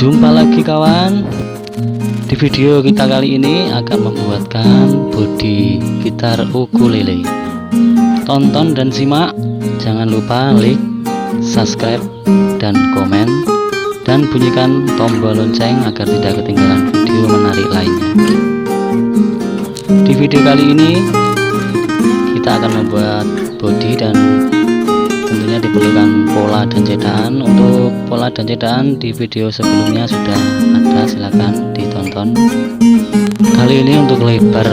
Jumpa lagi kawan. Di video kita kali ini akan membuatkan bodi gitar ukulele. Tonton dan simak. Jangan lupa like, subscribe, dan komen, dan bunyikan tombol lonceng agar tidak ketinggalan video menarik lainnya. Di video kali ini kita akan membuat bodi dan tentunya diperlukan pola dan cetakan. Untuk pola dan cetakan di video sebelumnya sudah ada, silahkan ditonton. Kali ini untuk lebar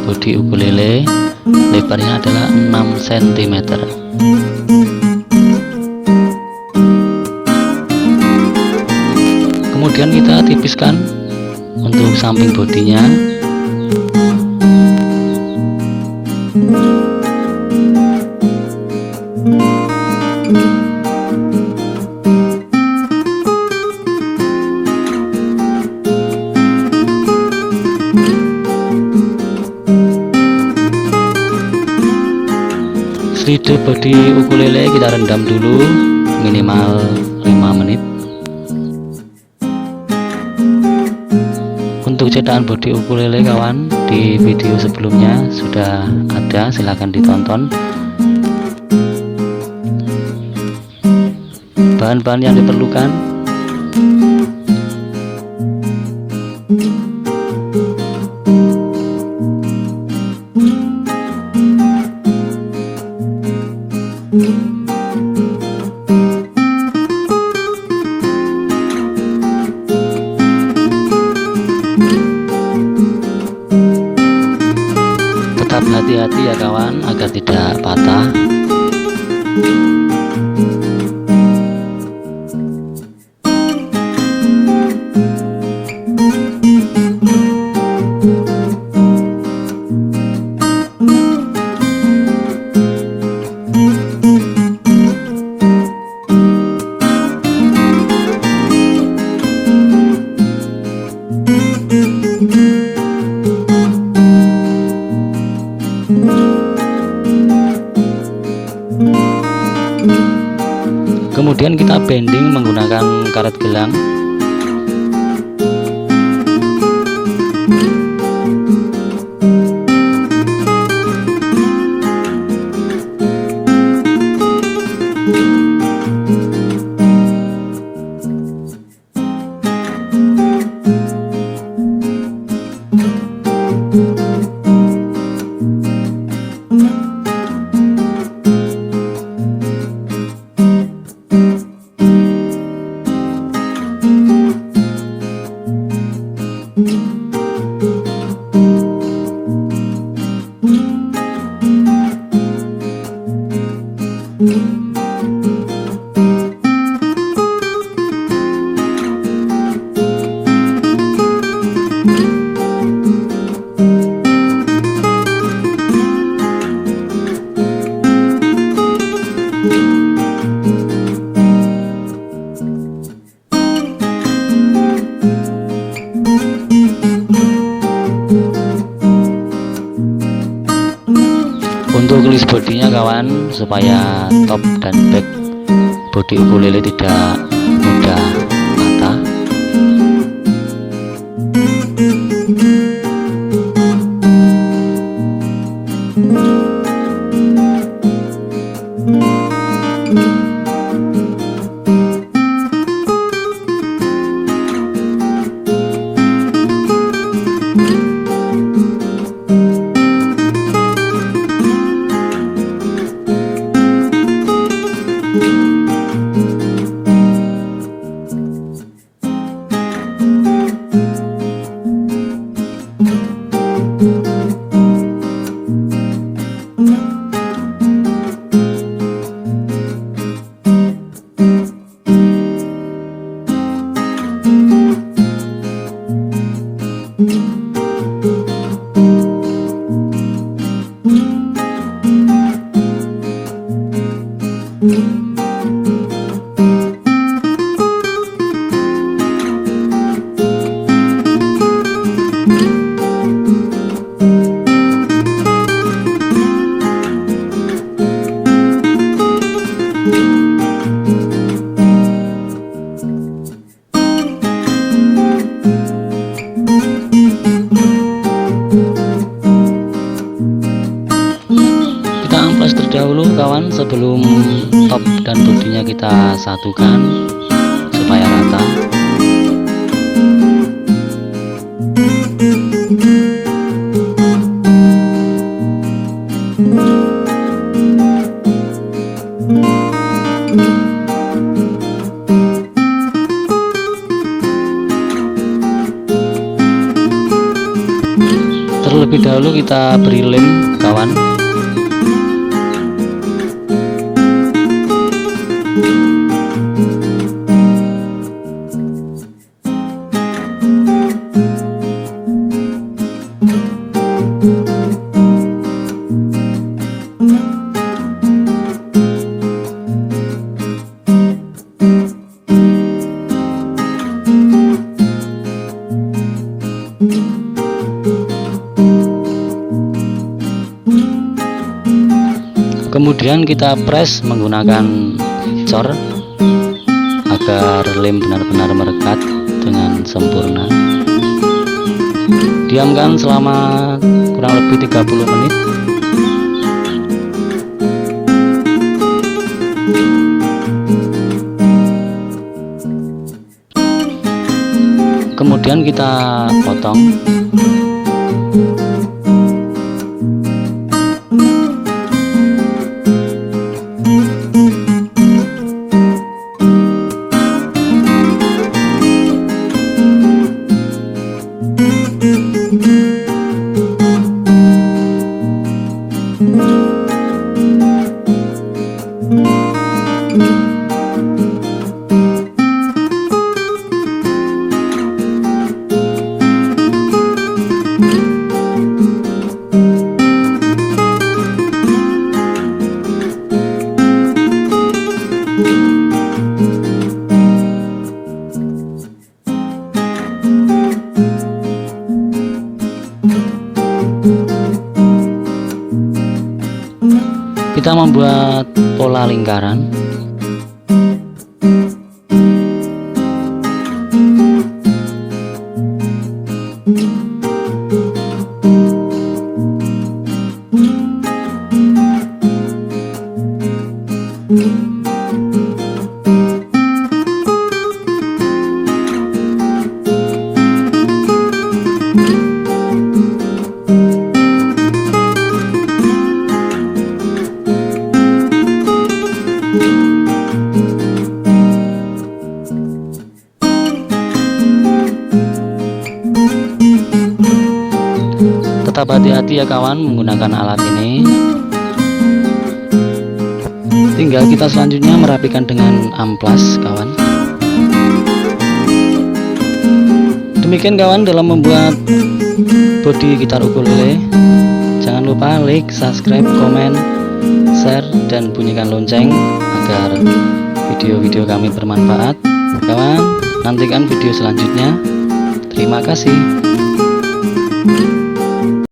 bodi ukulele, lebarnya adalah 6 cm. Kemudian kita tipiskan untuk samping bodinya. Slide bodi ukulele kita rendam dulu minimal 5 menit. Untuk cetakan bodi ukulele kawan, di video sebelumnya sudah ada, silahkan ditonton. Bahan-bahan yang diperlukan: tetap hati-hati ya kawan agar tidak patah. Kemudian kita bending menggunakan karet gelang. Untuk list bodinya kawan, supaya top dan back bodi ukulele tidak mudah patah. satukan supaya rata. Terlebih dahulu kita beri lem, kawan. Kemudian kita press menggunakan cor agar lem benar-benar merekat dengan sempurna. Diamkan selama kurang lebih 30 menit. Kemudian kita potong. Kita membuat pola lingkaran. Tetap hati-hati ya kawan menggunakan alat ini. Tinggal kita selanjutnya merapikan dengan amplas, kawan. Demikian kawan dalam membuat bodi gitar ukulele. Jangan lupa like, subscribe, komen, share, dan bunyikan lonceng agar video-video kami bermanfaat. Kawan, nantikan video selanjutnya. Terima kasih.